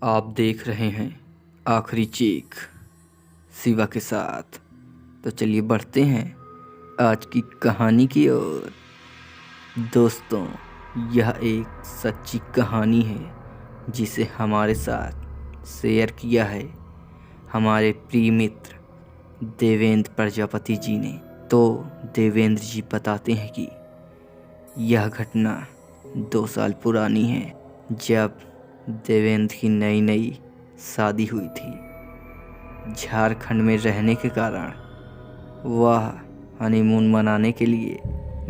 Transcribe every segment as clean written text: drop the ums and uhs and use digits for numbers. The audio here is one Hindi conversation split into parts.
आप देख रहे हैं आखिरी चीख शिवा के साथ। तो चलिए बढ़ते हैं आज की कहानी की ओर। दोस्तों, यह एक सच्ची कहानी है जिसे हमारे साथ शेयर किया है हमारे प्रिय मित्र देवेंद्र प्रजापति जी ने। तो देवेंद्र जी बताते हैं कि यह घटना 2 साल पुरानी है, जब देवेंद्र की नई नई शादी हुई थी। झारखंड में रहने के कारण वह हनीमून मनाने के लिए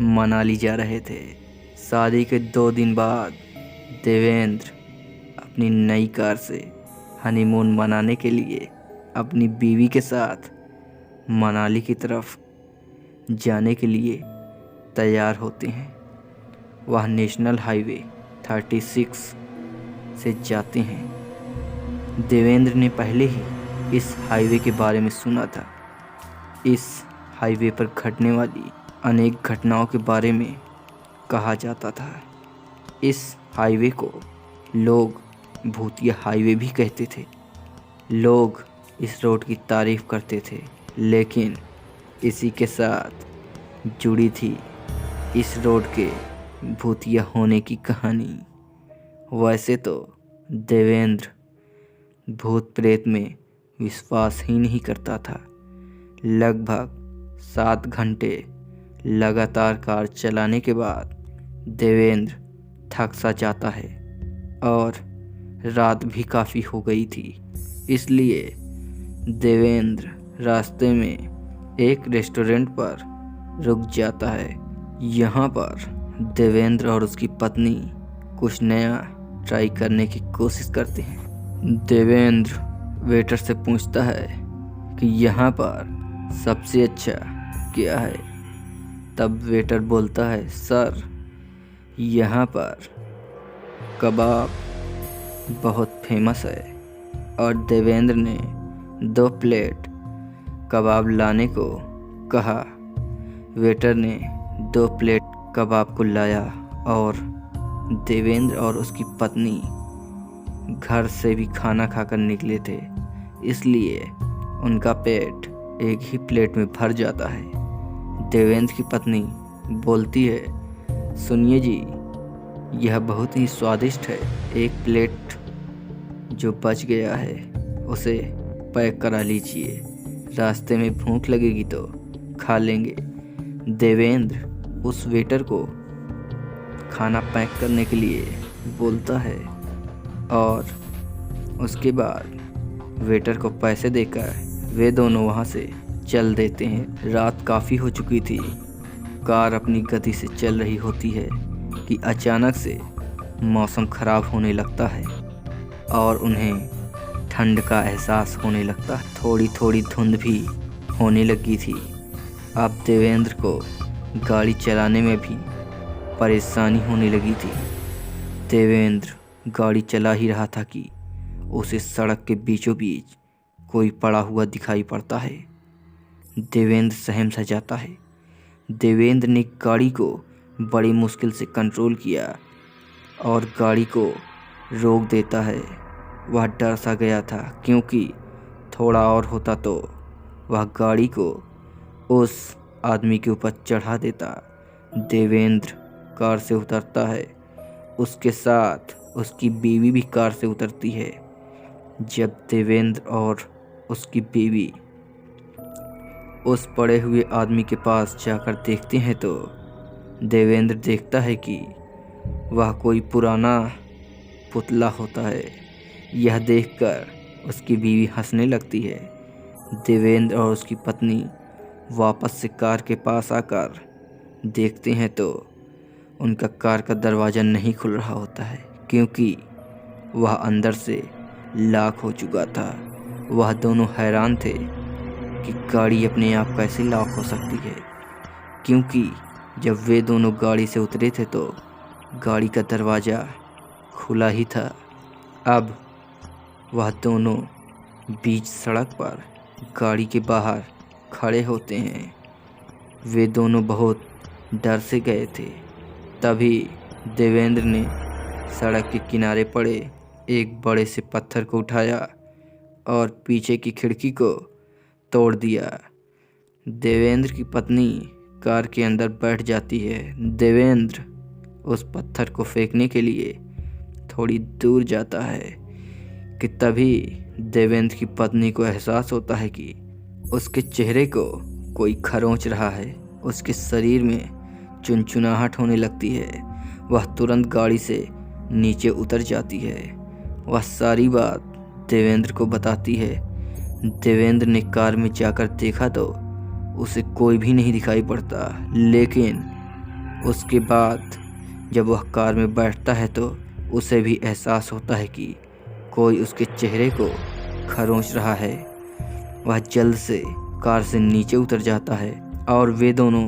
मनाली जा रहे थे। शादी के 2 दिन बाद देवेंद्र अपनी नई कार से हनीमून मनाने के लिए अपनी बीवी के साथ मनाली की तरफ जाने के लिए तैयार होते हैं। वह नेशनल हाईवे 36 से जाते हैं। देवेंद्र ने पहले ही इस हाईवे के बारे में सुना था। इस हाईवे पर घटने वाली अनेक घटनाओं के बारे में कहा जाता था। इस हाईवे को लोग भूतिया हाईवे भी कहते थे। लोग इस रोड की तारीफ करते थे, लेकिन इसी के साथ जुड़ी थी इस रोड के भूतिया होने की कहानी। वैसे तो देवेंद्र भूत प्रेत में विश्वास ही नहीं करता था। लगभग 7 घंटे लगातार कार चलाने के बाद देवेंद्र थक सा जाता है और रात भी काफ़ी हो गई थी। इसलिए देवेंद्र रास्ते में एक रेस्टोरेंट पर रुक जाता है। यहाँ पर देवेंद्र और उसकी पत्नी कुछ नया ट्राई करने की कोशिश करते हैं। देवेंद्र वेटर से पूछता है कि यहाँ पर सबसे अच्छा क्या है। तब वेटर बोलता है, सर यहाँ पर कबाब बहुत फेमस है। और देवेंद्र ने 2 प्लेट कबाब लाने को कहा। वेटर ने 2 प्लेट कबाब को लाया और देवेंद्र और उसकी पत्नी घर से भी खाना खाकर निकले थे, इसलिए उनका पेट एक ही प्लेट में भर जाता है। देवेंद्र की पत्नी बोलती है, सुनिए जी, यह बहुत ही स्वादिष्ट है। 1 प्लेट जो बच गया है उसे पैक करा लीजिए, रास्ते में भूख लगेगी तो खा लेंगे। देवेंद्र उस वेटर को खाना पैक करने के लिए बोलता है और उसके बाद वेटर को पैसे देकर वे दोनों वहां से चल देते हैं। रात काफ़ी हो चुकी थी। कार अपनी गति से चल रही होती है कि अचानक से मौसम ख़राब होने लगता है और उन्हें ठंड का एहसास होने लगता है। थोड़ी थोड़ी धुंध भी होने लगी थी। अब देवेंद्र को गाड़ी चलाने में भी परेशानी होने लगी थी। देवेंद्र गाड़ी चला ही रहा था कि उसे सड़क के बीचों बीच कोई पड़ा हुआ दिखाई पड़ता है। देवेंद्र सहम सा जाता है। देवेंद्र ने गाड़ी को बड़ी मुश्किल से कंट्रोल किया और गाड़ी को रोक देता है। वह डर सा गया था, क्योंकि थोड़ा और होता तो वह गाड़ी को उस आदमी के ऊपर चढ़ा देता। देवेंद्र कार से उतरता है। उसके साथ उसकी बीवी भी कार से उतरती है। जब देवेंद्र और उसकी बीवी उस पड़े हुए आदमी के पास जाकर देखते हैं तो देवेंद्र देखता है कि वह कोई पुराना पुतला होता है। यह देखकर उसकी बीवी हंसने लगती है। देवेंद्र और उसकी पत्नी वापस से कार के पास आकर देखते हैं तो उनका कार का दरवाज़ा नहीं खुल रहा होता है, क्योंकि वह अंदर से लॉक हो चुका था। वह दोनों हैरान थे कि गाड़ी अपने आप कैसे लॉक हो सकती है, क्योंकि जब वे दोनों गाड़ी से उतरे थे तो गाड़ी का दरवाज़ा खुला ही था। अब वह दोनों बीच सड़क पर गाड़ी के बाहर खड़े होते हैं। वे दोनों बहुत डर से गए थे। तभी देवेंद्र ने सड़क के किनारे पड़े एक बड़े से पत्थर को उठाया और पीछे की खिड़की को तोड़ दिया। देवेंद्र की पत्नी कार के अंदर बैठ जाती है। देवेंद्र उस पत्थर को फेंकने के लिए थोड़ी दूर जाता है कि तभी देवेंद्र की पत्नी को एहसास होता है कि उसके चेहरे को कोई खरोंच रहा है। उसके शरीर में चुनचुनाहट होने लगती है। वह तुरंत गाड़ी से नीचे उतर जाती है। वह सारी बात देवेंद्र को बताती है। देवेंद्र ने कार में जाकर देखा तो उसे कोई भी नहीं दिखाई पड़ता, लेकिन उसके बाद जब वह कार में बैठता है तो उसे भी एहसास होता है कि कोई उसके चेहरे को खरोंच रहा है। वह जल्द से कार से नीचे उतर जाता है और वे दोनों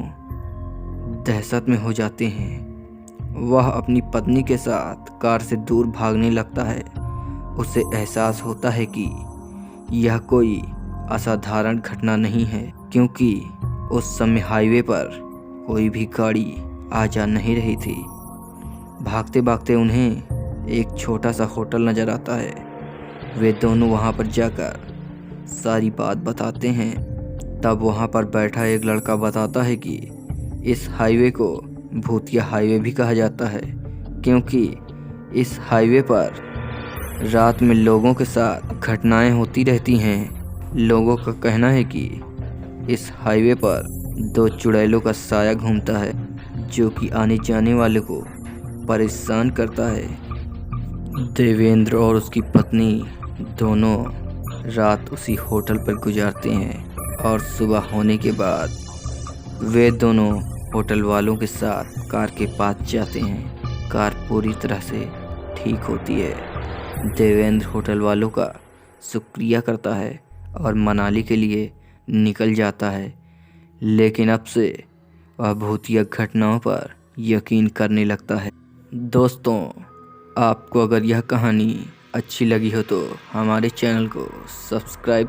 दहशत में हो जाते हैं। वह अपनी पत्नी के साथ कार से दूर भागने लगता है। उसे एहसास होता है कि यह कोई असाधारण घटना नहीं है, क्योंकि उस समय हाईवे पर कोई भी गाड़ी आ जा नहीं रही थी। भागते भागते उन्हें एक छोटा सा होटल नज़र आता है। वे दोनों वहां पर जाकर सारी बात बताते हैं। तब वहां पर बैठा एक लड़का बताता है कि इस हाईवे को भूतिया हाईवे भी कहा जाता है, क्योंकि इस हाईवे पर रात में लोगों के साथ घटनाएं होती रहती हैं। लोगों का कहना है कि इस हाईवे पर 2 चुड़ैलों का साया घूमता है, जो कि आने जाने वाले को परेशान करता है। देवेंद्र और उसकी पत्नी दोनों रात उसी होटल पर गुजारते हैं और सुबह होने के बाद वे दोनों होटल वालों के साथ कार के पास जाते हैं। कार पूरी तरह से ठीक होती है। देवेंद्र होटल वालों का शुक्रिया करता है और मनाली के लिए निकल जाता है, लेकिन अब से वह भूतिया घटनाओं पर यकीन करने लगता है। दोस्तों, आपको अगर यह कहानी अच्छी लगी हो तो हमारे चैनल को सब्सक्राइब